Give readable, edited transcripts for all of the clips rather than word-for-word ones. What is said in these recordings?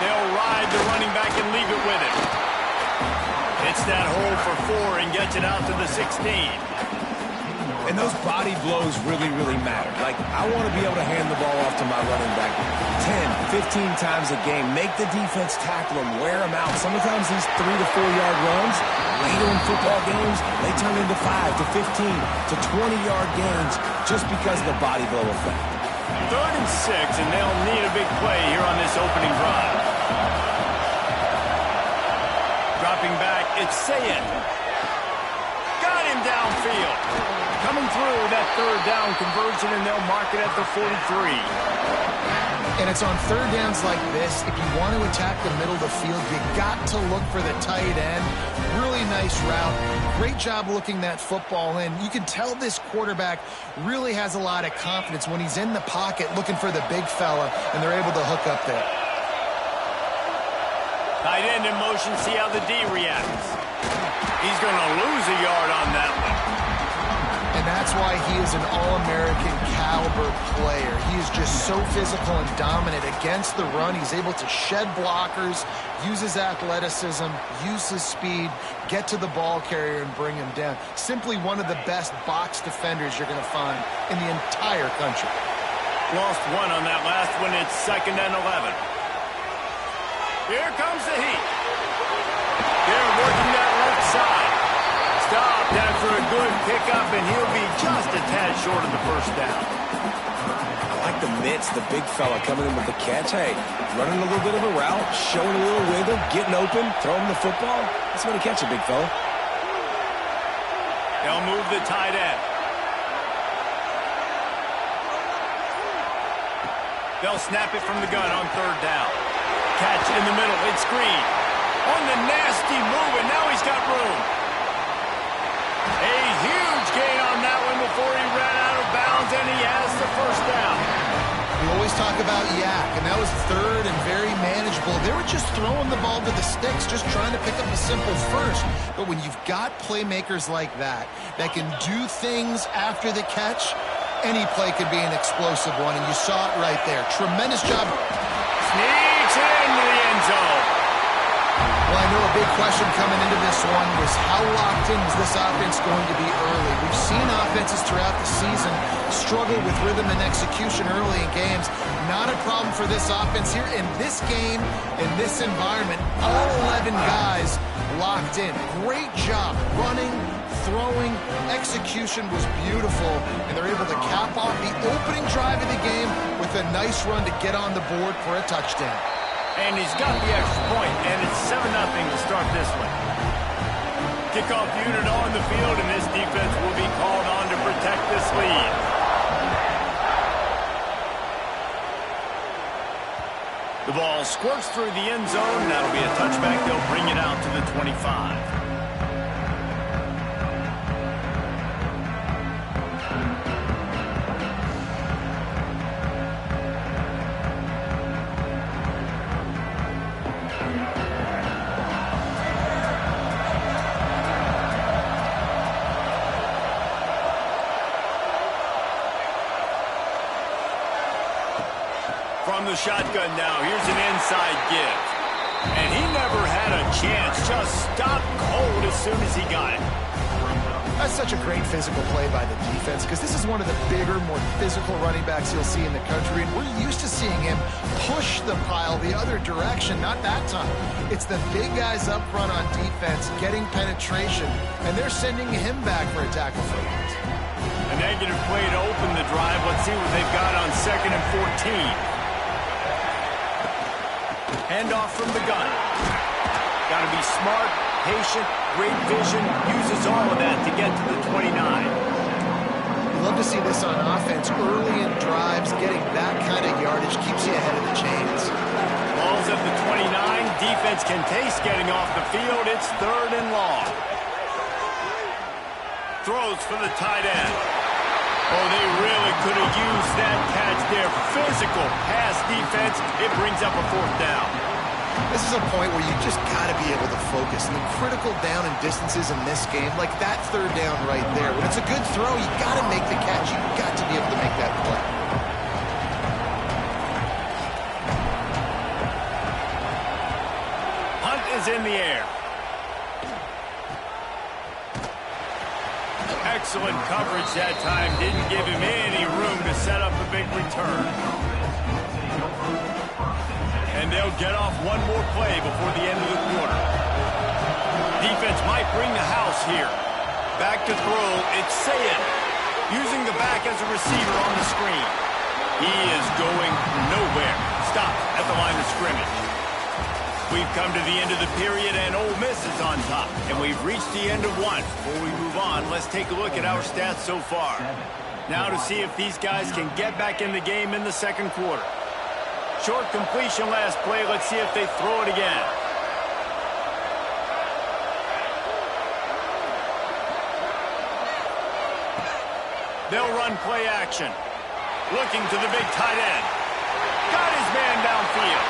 They'll ride the running back and leave it with him. Hits that hole for 4 and gets it out to the 16. And those body blows really, really matter. Like, I want to be able to hand the ball off to my running back 10, 15 times a game. Make the defense tackle him, wear him out. Sometimes these 3 to 4 yard runs, later in football games, they turn into 5 to 15 to 20-yard gains just because of the body blow effect. 3rd and 6, and they'll need a big play here on this opening drive. Dropping back, it's Sayin. Got him downfield. Coming through that 3rd down conversion, and they'll mark it at the 43. And it's on 3rd downs like this. If you want to attack the middle of the field, you got to look for the tight end. Really nice route. Great job looking that football in. You can tell this quarterback really has a lot of confidence when he's in the pocket looking for the big fella, and they're able to hook up there. Tight end in motion, see how the D reacts. He's going to lose a yard on that one. And that's why he is an All-American caliber player. He is just so physical and dominant against the run. He's able to shed blockers, use his athleticism, use his speed, get to the ball carrier and bring him down. Simply one of the best box defenders you're going to find in the entire country. Lost 1 on that last one. It's 2nd and 11. Here comes the heat. They're working that left side. Stopped after a good pickup, and he'll be just a tad short of the 1st down. I like the mitts, the big fella coming in with the catch. Hey, running a little bit of a route, showing a little wiggle, getting open, throwing the football. That's going to catch a big fella. They'll move the tight end. They'll snap it from the gun on 3rd down. Catch in the middle. It's Green. On the nasty move, and now he's got room. A huge gain on that one before he ran out of bounds, and he has the 1st down. We always talk about yak, and that was 3rd and very manageable. They were just throwing the ball to the sticks, just trying to pick up a simple 1st. But when you've got playmakers like that can do things after the catch, any play could be an explosive one, and you saw it right there. Tremendous job. Sneaks into the end zone. Well, I know a big question coming into this one was how locked in was this offense going to be early? We've seen offenses throughout the season struggle with rhythm and execution early in games. Not a problem for this offense here. In this game, in this environment, all 11 guys locked in. Great job running, throwing, execution was beautiful, and they're able to cap off the opening drive of the game with a nice run to get on the board for a touchdown. And he's got the extra point, and it's 7-0 to start this one. Kickoff unit on the field, and this defense will be called on to protect this lead. The ball squirts through the end zone. That'll be a touchback. They'll bring it out to the 25. From the shotgun now, here's an inside give. And he never had a chance, just stopped cold as soon as he got it. That's such a great physical play by the defense because this is one of the bigger, more physical running backs you'll see in the country, and we're used to seeing him push the pile the other direction. Not that time. It's the big guys up front on defense getting penetration, and they're sending him back for a tackle for loss. A negative play to open the drive. Let's see what they've got on 2nd and 14. Handoff from the gun. Got to be smart, patient, great vision. Uses all of that to get to the 29. Love to see this on offense. Early in drives, getting that kind of yardage keeps you ahead of the chains. Ball's at the 29. Defense can taste getting off the field. It's 3rd and long. Throws for the tight end. Oh, they really could have used that catch there. Physical pass defense. It brings up a 4th down. This is a point where you just got to be able to focus. The critical down and distances in this game, like that 3rd down right there. When it's a good throw, you got to make the catch. You got to be able to make that play. is in the air. Excellent coverage that time. Didn't give him any room to set up a big return. And they'll get off one more play before the end of the quarter. Defense might bring the house here. Back to throw, it's Sayin. Using the back as a receiver on the screen. He is going nowhere. Stopped at the line of scrimmage. We've come to the end of the period, and Ole Miss is on top. And we've reached the end of one. Before we move on, let's take a look at our stats so far. Now to see if these guys can get back in the game in the second quarter. Short completion last play. Let's see if they throw it again. They'll run play action. Looking to the big tight end. Got his man downfield.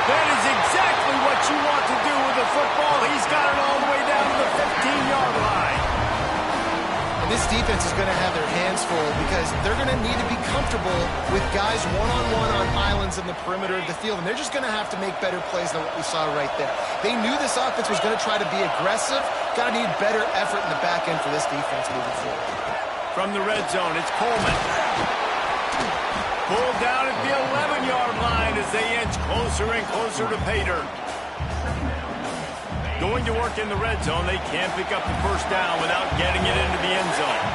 That is exactly what you want to do with the football. He's got it all the way down to the 15-yard line. And this defense is going to have their hands full because they're going to need to be comfortable with guys one-on-one on islands in the perimeter of the field. And they're just going to have to make better plays than what we saw right there. They knew this offense was going to try to be aggressive. Got to need better effort in the back end for this defense moving forward. From the red zone, it's Coleman. Pulled down at the 11-yard line as they inch closer and closer to pay dirt. Going to work in the red zone, they can't pick up the first down without getting it into the end zone.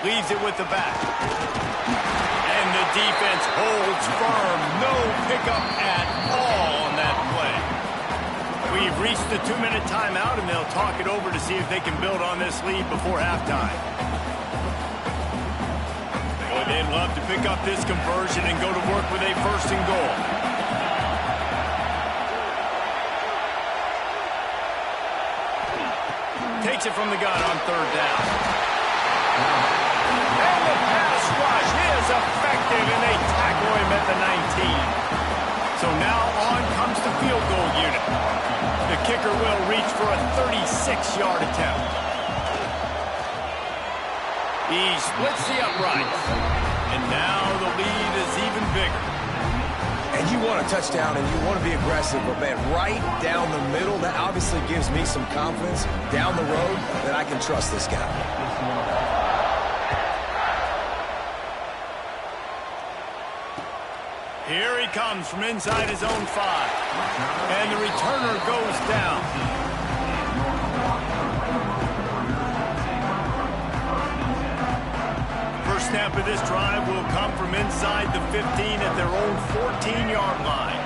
Leaves it with the back. And the defense holds firm. No pickup at all on that play. We've reached the 2-minute timeout, and they'll talk it over to see if they can build on this lead before halftime. Boy, they'd love to pick up this conversion and go to work with a first and goal. Takes it from the gun on third down. And the pass rush is effective, and they tackle him at the 19. So now on comes the field goal unit. The kicker will reach for a 36-yard attempt. He splits the uprights. And now the lead is even bigger. And you want a touchdown and you want to be aggressive, but man, right down the middle, that obviously gives me some confidence down the road that I can trust this guy. Here he comes from inside his own 5. And the returner goes down. First snap of this drive will come from inside the 15 at their own 14-yard line.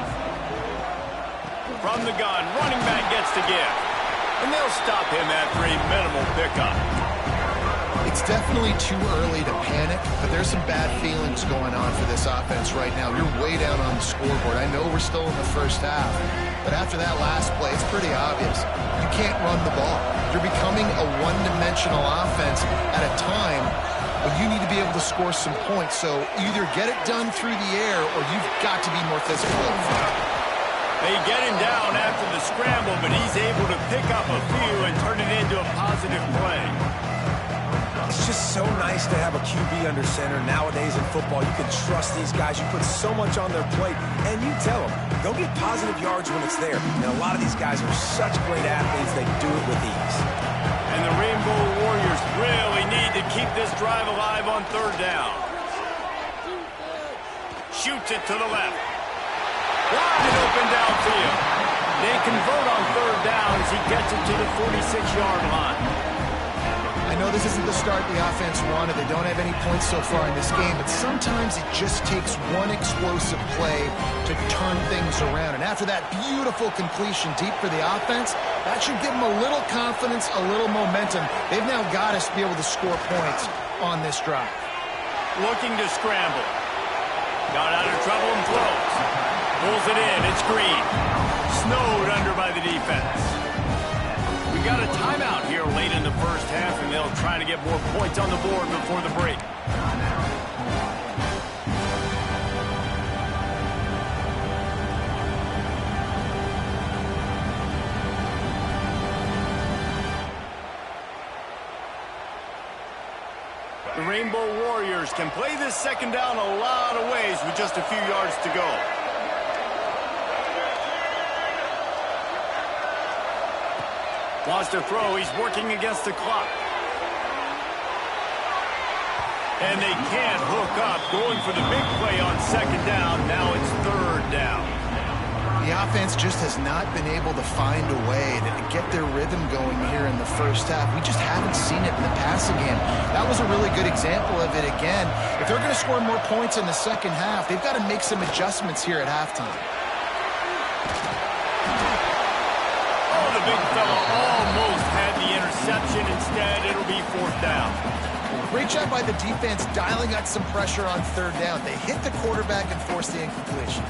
From the gun, running back gets the give. And they'll stop him after a minimal pickup. It's definitely too early to panic, but there's some bad feelings going on for this offense right now. You're way down on the scoreboard. I know we're still in the first half, but after that last play, it's pretty obvious. You can't run the ball. You're becoming a one-dimensional offense at a time when you need to be able to score some points. So either get it done through the air or you've got to be more physical up front. They get him down after the scramble, but he's able to pick up a few and turn it into a positive play. It's just so nice to have a QB under center. Nowadays in football, you can trust these guys. You put so much on their plate, and you tell them, go get positive yards when it's there. And a lot of these guys are such great athletes, they do it with ease. And the Rainbow Warriors really need to keep this drive alive on third down. Shoots it to the left. Wide open downfield. They convert on third down as he gets it to the 46-yard line. I know this isn't the start the offense wanted. They don't have any points so far in this game, but sometimes it just takes one explosive play to turn things around. And after that beautiful completion deep for the offense, that should give them a little confidence, a little momentum. They've now got us to be able to score points on this drive. Looking to scramble. Got out of trouble and throws. Pulls it in. It's Green. Snowed under by the defense. We got a timeout here late in the first half, and they'll try to get more points on the board before the break. Rainbow Warriors can play this second down a lot of ways with just a few yards to go. Wants to throw. He's working against the clock. And they can't hook up. Going for the big play on second down. Now it's third down. The offense just has not been able to find a way to get their rhythm going here in the first half. We just haven't seen it in the passing game. That was a really good example of it again. If they're going to score more points in the second half, they've got to make some adjustments here at halftime. Oh, the big fella almost had the interception. Instead, it'll be fourth down. Great job by the defense dialing out some pressure on third down. They hit the quarterback and forced the incompletion.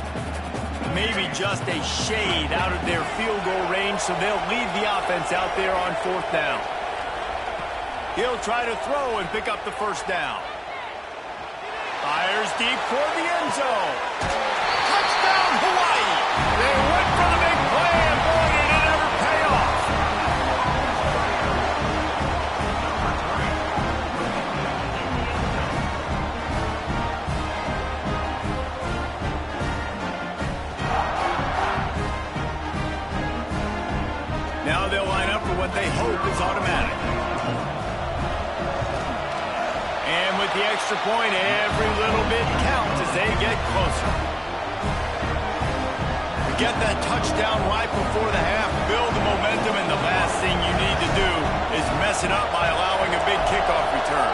Maybe just a shade out of their field goal range, so they'll leave the offense out there on fourth down. He'll try to throw and pick up the first down. Fires deep toward the end zone. Touchdown, Hawaii! They went for the big play, and boy, did it ever pay off. Now they'll line up for what they hope is automatic. And with the extra point, every little bit counts as they get closer. To get that touchdown right before the half, build the momentum, and the last thing you need to do is mess it up by allowing a big kickoff return.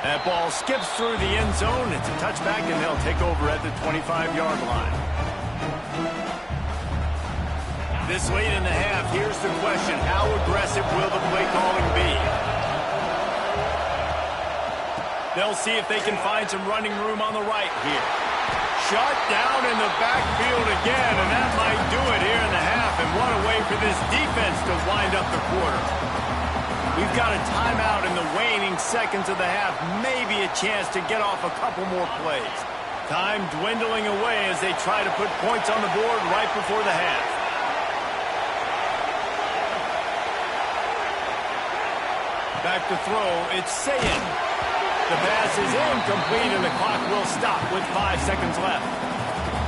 That ball skips through the end zone. It's a touchback, and they'll take over at the 25-yard line. This late in the half, here's the question. How aggressive will the play calling be? They'll see if they can find some running room on the right here. Shut down in the backfield again, and that might do it here in the half. And what a way for this defense to wind up the quarter. We've got a timeout in the waning seconds of the half. Maybe a chance to get off a couple more plays. Time dwindling away as they try to put points on the board right before the half. Back to throw, it's Sayin. The pass is incomplete, and the clock will stop with 5 seconds left.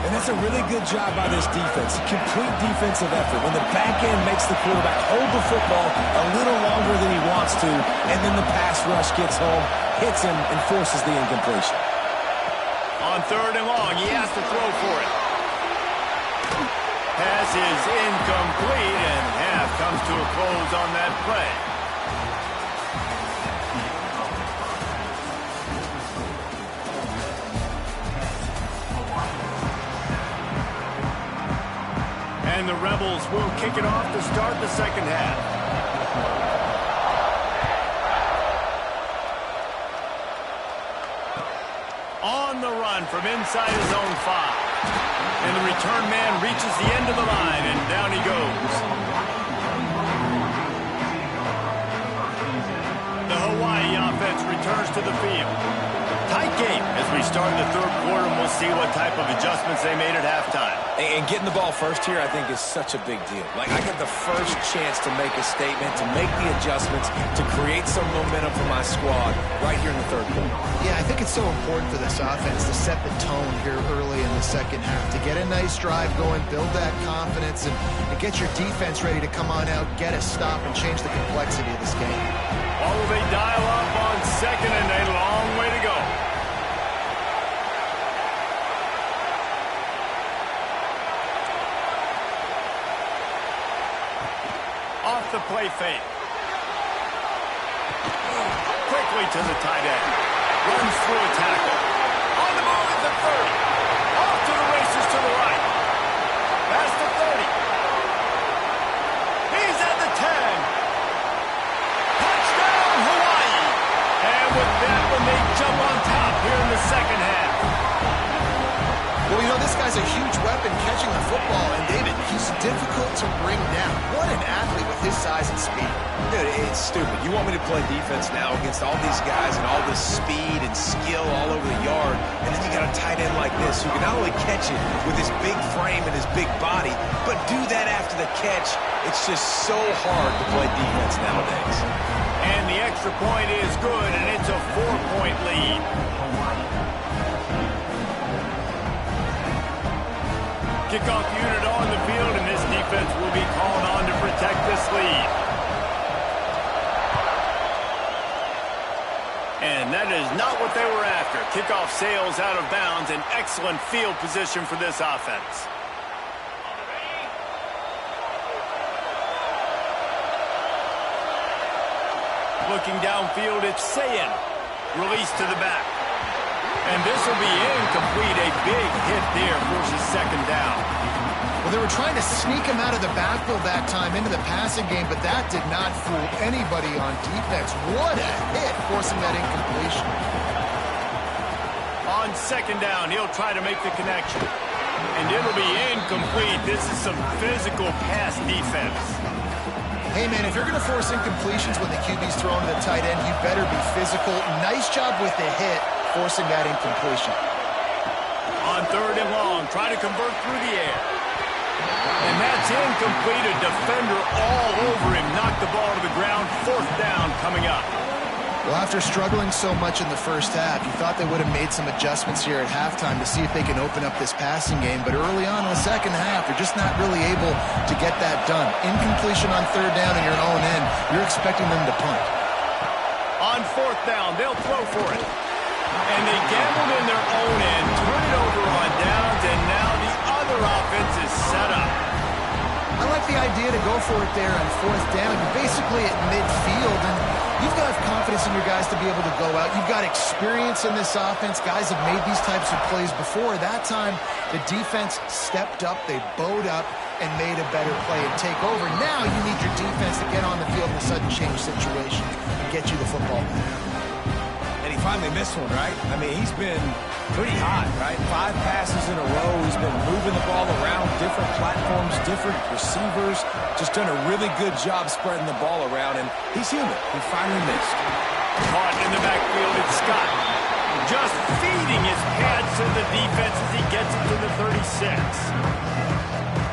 And that's a really good job by this defense. Complete defensive effort. When the back end makes the quarterback hold the football a little longer than he wants to, and then the pass rush gets home, hits him, and forces the incompletion. On third and long, he has to throw for it. Pass is incomplete, and half comes to a close on that play. And the Rebels will kick it off to start the second half. On the run from inside his own 5. And the return man reaches the end of the line, and down he goes. The Hawaii offense returns to the field. Tight game as we start the third quarter, and we'll see what type of adjustments they made at halftime. And getting the ball first here, I think, is such a big deal. Like, I get the first chance to make a statement, to make the adjustments, to create some momentum for my squad right here in the third quarter. Yeah, I think it's so important for this offense to set the tone here early in the second half, to get a nice drive going, build that confidence, and get your defense ready to come on out, get a stop, and change the complexity of this game. Or will they dial up on second and a long way to go? Off the play fake. Quickly to the tight end. Runs through a tackle. On the move at the 30. Off to the races to the right. Past the 30. He's at the 10. Touchdown, Hawaii. And with that one, they jump on top here in the second half. Well, you know, this guy's a huge weapon catching the football, and David, he's difficult to bring down. What an athlete with his size and speed. Dude, it's stupid. You want me to play defense now against all these guys and all this speed and skill all over the yard, and then you got a tight end like this who can not only catch it with his big frame and his big body, but do that after the catch. It's just so hard to play defense nowadays. And the extra point is good, and it's a 4-point lead. Kickoff unit on the field, and this defense will be called on to protect this lead. And that is not what they were after. Kickoff sails out of bounds, and excellent field position for this offense. Looking downfield, it's Sayin. Released to the back. And this will be incomplete. A big hit there forces second down. Well, they were trying to sneak him out of the backfield that time into the passing game, but that did not fool anybody on defense. What a hit, forcing that incompletion. On second down, he'll try to make the connection. And it'll be incomplete. This is some physical pass defense. Hey, man, if you're going to force incompletions when the QB's thrown to the tight end, you better be physical. Nice job with the hit, forcing that incompletion. On third and long, try to convert through the air. And that's incomplete. A defender all over him. Knocked the ball to the ground. Fourth down coming up. Well, after struggling so much in the first half, you thought they would have made some adjustments here at halftime to see if they can open up this passing game. But early on in the second half, they're just not really able to get that done. Incompletion on third down and your own end, you're expecting them to punt. On fourth down, they'll throw for it. And they gambled in their own end, turn it over on downs, and now the other offense is set up. I like the idea to go for it there on fourth down. You're basically at midfield, and you've got to have confidence in your guys to be able to go out. You've got experience in this offense. Guys have made these types of plays before. That time, the defense stepped up. They bowed up and made a better play and take over. Now you need your defense to get on the field in a sudden change situation and get you the football back. And he finally missed one, right? I mean, he's been pretty hot, right? 5 passes in a row. He's been moving the ball around, different platforms, different receivers. Just done a really good job spreading the ball around, and he's human. He finally missed. Caught in the backfield, it's Scott. Just feeding his pads to the defense as he gets it to the 36.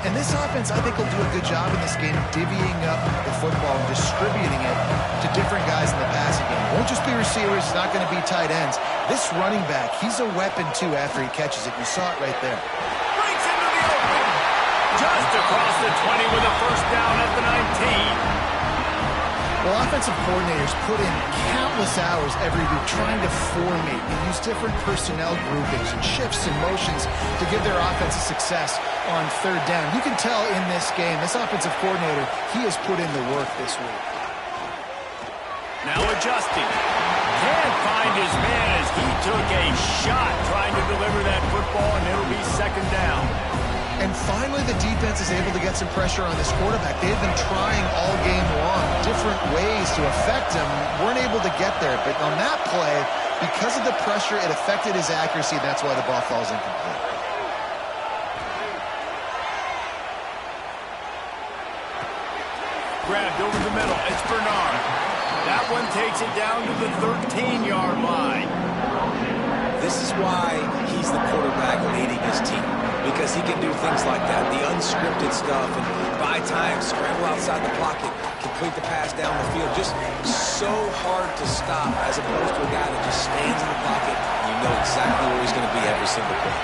And this offense, I think, will do a good job in this game divvying up the football and distributing it to different guys in the passing game. It won't just be receivers. It's not going to be tight ends. This running back, he's a weapon, too, after he catches it. You saw it right there. Breaks into the open. Just across the 20 with a first down at the 19. Well, offensive coordinators put in countless hours every week trying to formate and use different personnel groupings and shifts and motions to give their offense a success on third down. You can tell in this game, this offensive coordinator, he has put in the work this week. Now adjusting. Can't find his man as he took a shot trying to deliver that football, and it'll be second down. And finally, the defense is able to get some pressure on this quarterback. They've been trying all game long different ways to affect him. Weren't able to get there. But on that play, because of the pressure, it affected his accuracy. That's why the ball falls incomplete. Grabbed over the middle. It's Bernard. That one takes it down to the 13-yard line. This is why he's the quarterback leading his team, because he can do things like that, the unscripted stuff, and buy time, scramble outside the pocket, complete the pass down the field. Just so hard to stop as opposed to a guy that just stands in the pocket and you know exactly where he's going to be every single play.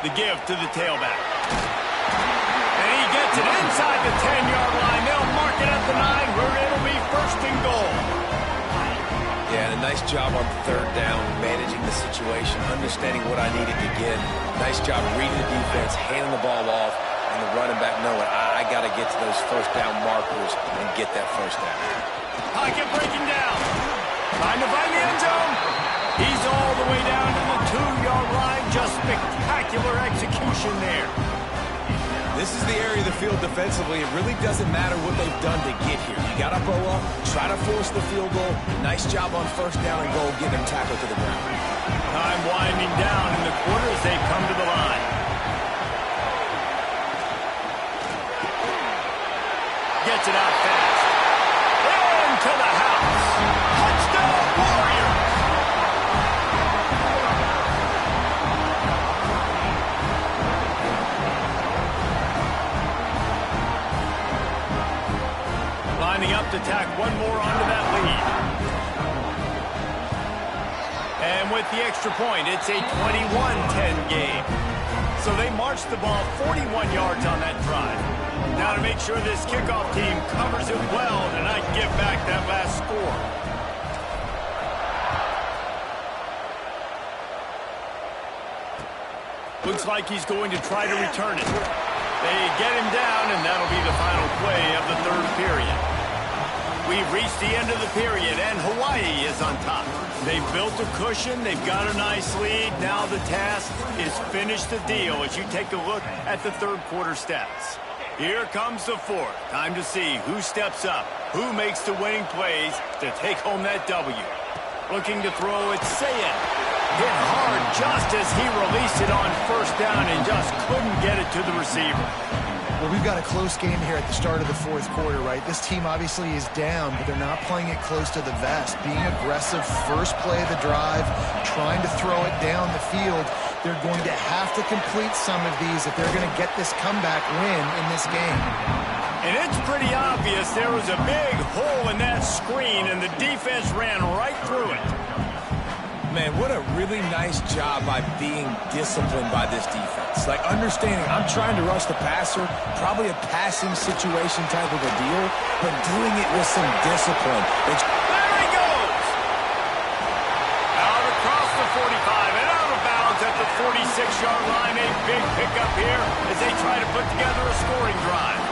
The give to the tailback. And he gets it inside the 10-yard line. They'll mark it at the 9 where it'll be first and goal. Yeah, and a nice job on third down, managing the situation, understanding what I needed to get. Nice job reading the defense, handing the ball off, and the running back knowing I got to get to those first down markers and get that first down. Pocket breaking down. Trying to find the end zone. He's all the way down to the 2-yard line. Just spectacular execution there. This is the area of the field defensively. It really doesn't matter what they've done to get here. You got to bow up, try to force the field goal. Nice job on first down and goal, getting them tackled to the ground. Time winding down in the quarter as they come to the line. Gets it out fast. Into the house. Touchdown, Warriors! to tack one more onto that lead. And with the extra point, it's a 21-10 game. So they marched the ball 41 yards on that drive. Now to make sure this kickoff team covers it well and not give back that last score. Looks like he's going to try to return it. They get him down, and that'll be the final play of the third period. We've reached the end of the period, and Hawaii is on top. They've built a cushion. They've got a nice lead. Now the task is finish the deal as you take a look at the third quarter stats. Here comes the fourth. Time to see who steps up, who makes the winning plays to take home that W. Looking to throw, it's Sayin. Hit hard just as he released it on first down and just couldn't get it to the receiver. Well, we've got a close game here at the start of the fourth quarter, right? This team obviously is down, but they're not playing it close to the vest. Being aggressive, first play of the drive, trying to throw it down the field. They're going to have to complete some of these if they're going to get this comeback win in this game. And it's pretty obvious there was a big hole in that screen, and the defense ran right through it. Man, what a really nice job by being disciplined by this defense. Like, understanding I'm trying to rush the passer, probably a passing situation type of a deal, but doing it with some discipline. There he goes! Out across the 45 and out of bounds at the 46-yard line. A big pickup here as they try to put together a scoring drive.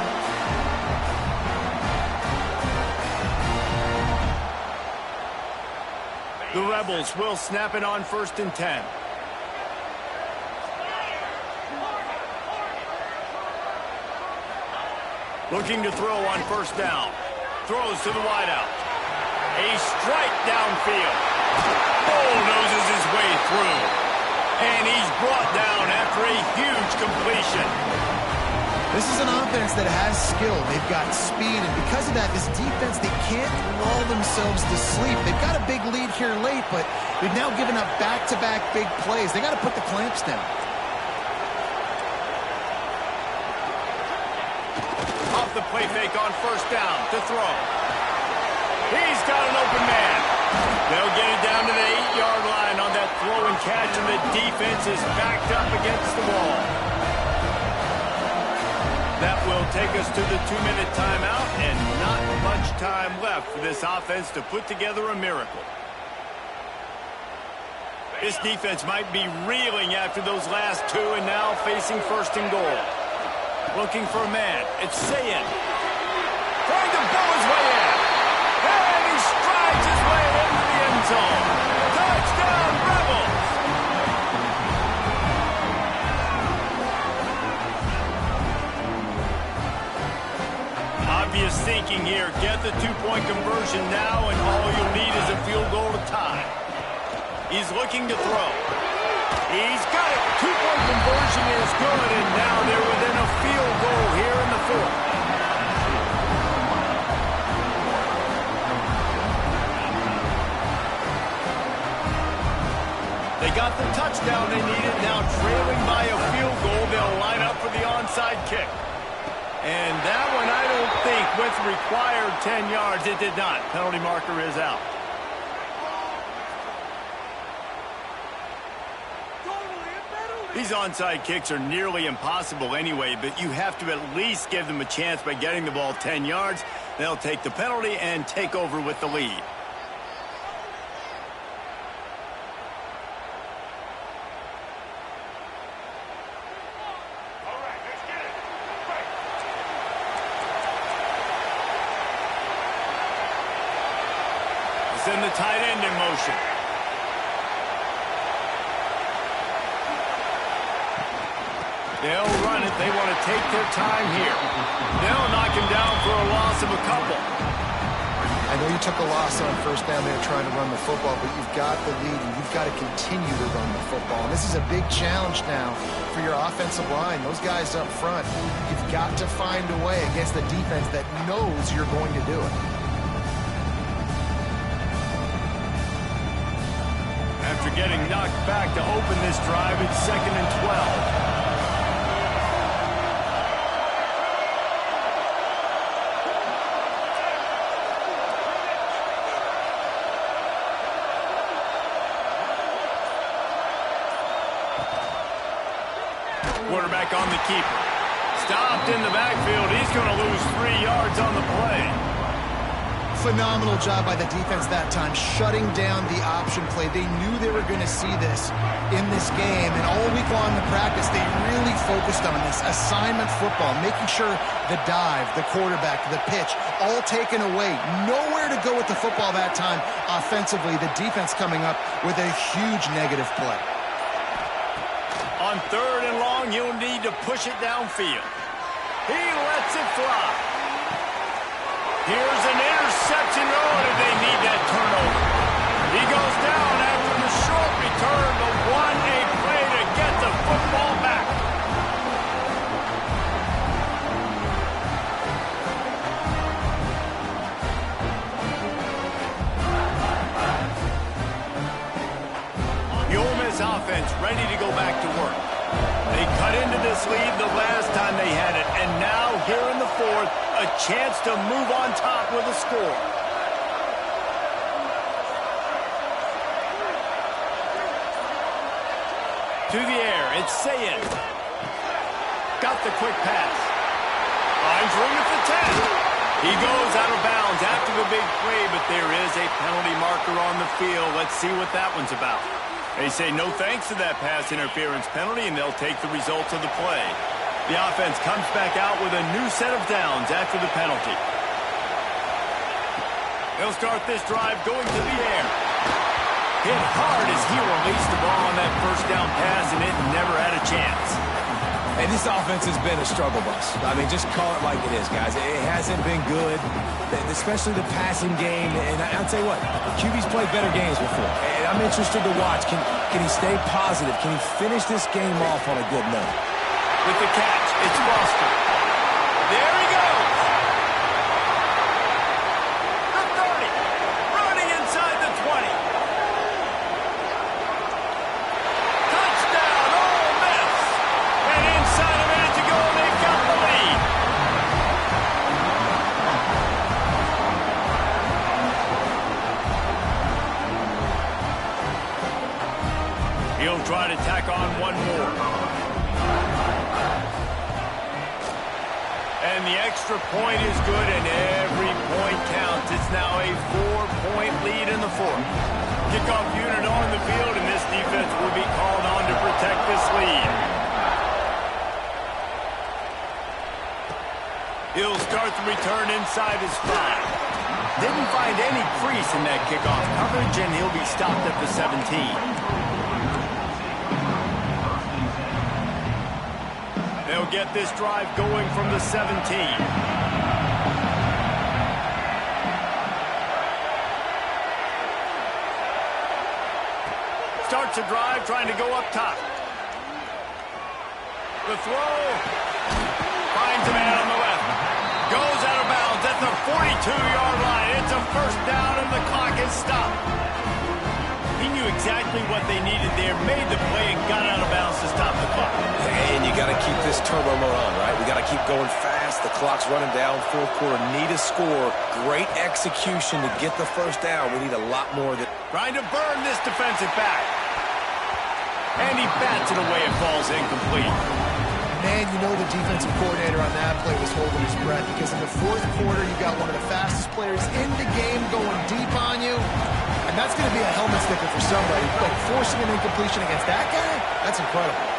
The Rebels will snap it on 1st and 10. Looking to throw on first down. Throws to the wideout. A strike downfield. Bulldozes his way through. And he's brought down after a huge completion. This is an offense that has skill. They've got speed, and because of that, this defense, they can't lull themselves to sleep. They've got a big lead here late, but they've now given up back-to-back big plays. They got to put the clamps down. Off the play fake on first down to throw. He's got an open man. They'll get it down to the 8-yard line on that throw and catch, and the defense is backed up against the wall. That will take us to the 2-minute timeout, and not much time left for this offense to put together a miracle. This defense might be reeling after those last two and now facing 1st and goal. Looking for a man. It's Sayin. Trying to blow his way in. And he strides his way into the end zone. Touchdown, Rebels! Obvious thinking here. Get the 2-point conversion now, and all you'll need is a field goal to tie. He's looking to throw. He's got it. 2-point conversion is good, and now they're within a field goal here in the fourth. They got the touchdown they needed. Now trailing by a field goal, they'll line up for the onside kick. And that one, I don't think, with required 10 yards, it did not. Penalty marker is out. These onside kicks are nearly impossible anyway, but you have to at least give them a chance by getting the ball 10 yards. They'll take the penalty and take over with the lead. Send the tight end in motion. They'll run it. They want to take their time here. They'll knock him down for a loss of a couple. I know you took a loss on first down there trying to run the football, but you've got the lead, and you've got to continue to run the football. And this is a big challenge now for your offensive line. Those guys up front, you've got to find a way against the defense that knows you're going to do it. After getting knocked back to open this drive, it's 2nd and 12. Quarterback on the keeper. Stopped in the backfield. He's going to lose 3 yards on the play. Phenomenal job by the defense that time, shutting down the option play. They knew they were going to see this in this game, and all week long in practice, they really focused on this assignment football, making sure the dive, the quarterback, the pitch, all taken away. Nowhere to go with the football that time offensively. The defense coming up with a huge negative play. On 3rd and long, you'll need to push it downfield. He lets it fly. Here's an interception. Oh, did they need that turnover? He goes down after the short return, but what a play to get the football back. The Ole Miss offense ready to go back to work. They cut into this lead the last time they had it, and now here in the 4th, a chance to move on top with a score. To the air, it's Sayin. Got the quick pass. Finds room at the 10. He goes out of bounds after the big play, but there is a penalty marker on the field. Let's see what that one's about. They say no thanks to that pass interference penalty, and they'll take the results of the play. The offense comes back out with a new set of downs after the penalty. They'll start this drive going to the air. Hit hard as he released the ball on that first down pass, and it never had a chance. And this offense has been a struggle bus. I mean, just call it like it is, guys. It hasn't been good, especially the passing game. And I'll tell you what, QB's played better games before. And I'm interested to watch. Can he stay positive? Can he finish this game off on a good note? With the catch, it's Foster. There he goes. The 30. Running inside the 20. Touchdown, Ole Miss. And inside a minute to go, they've got the lead. He'll try to tack on one more. And the extra point is good, and every point counts. It's now a 4-point lead in the 4th. Kickoff unit on the field, and this defense will be called on to protect this lead. He'll start the return inside his 5. Didn't find any crease in that kickoff coverage, and he'll be stopped at the 17. They'll get this drive going from the 17. Starts a drive trying to go up top. The throw. Finds a man on the left. Goes out of bounds at the 42-yard line. It's a first down and the clock is stopped. He knew exactly what they needed there, made the play, and got out of bounds to stop the clock. And you got to keep this turbo mode on, right? We got to keep going fast. The clock's running down. 4th quarter, need a score. Great execution to get the first down. We need a lot more. Trying to burn this defensive back. And he bats it away. It falls incomplete. Man, you know the defensive coordinator on that play was holding his breath, because in the 4th quarter, you got one of the fastest players in the game going deep on you. And that's going to be a helmet sticker for somebody. But forcing an incompletion against that guy, that's incredible.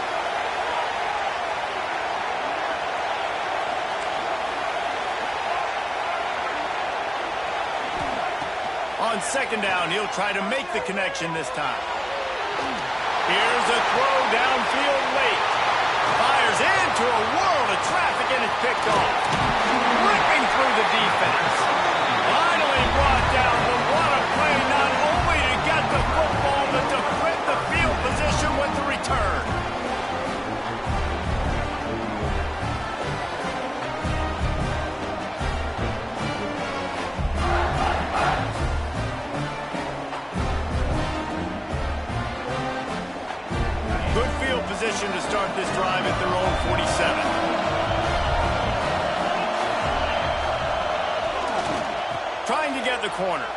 On 2nd down, he'll try to make the connection this time. Here's a throw downfield late. Fires into a world of traffic, and it's picked off. Ripping through the defense. Finally brought down, but what a play, not only to get the football, but to flip the field position with the return. Good field position to start this drive at their own 47. Trying to get the corner.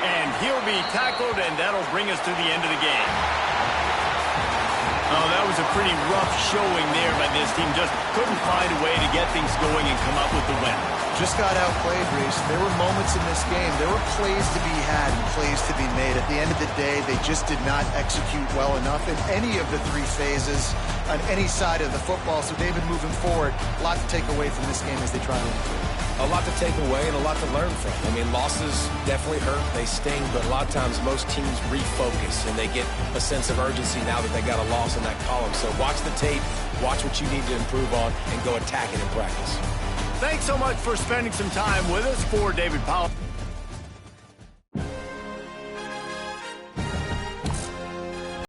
And he'll be tackled, and that'll bring us to the end of the game. Oh, that was a pretty rough showing there by this team. Just couldn't find a way to get things going and come up with the win. Just got outplayed, Reese. There were moments in this game. There were plays to be had and plays to be made. At the end of the day, they just did not execute well enough in any of the three phases on any side of the football. So, David, moving forward, a lot to take away from this game as they try to improve. A lot to take away and a lot to learn from. I mean, losses definitely hurt. They sting, but a lot of times most teams refocus and they get a sense of urgency now that they got a loss in that column. So watch the tape, watch what you need to improve on, and go attack it in practice. Thanks so much for spending some time with us. For David Powell.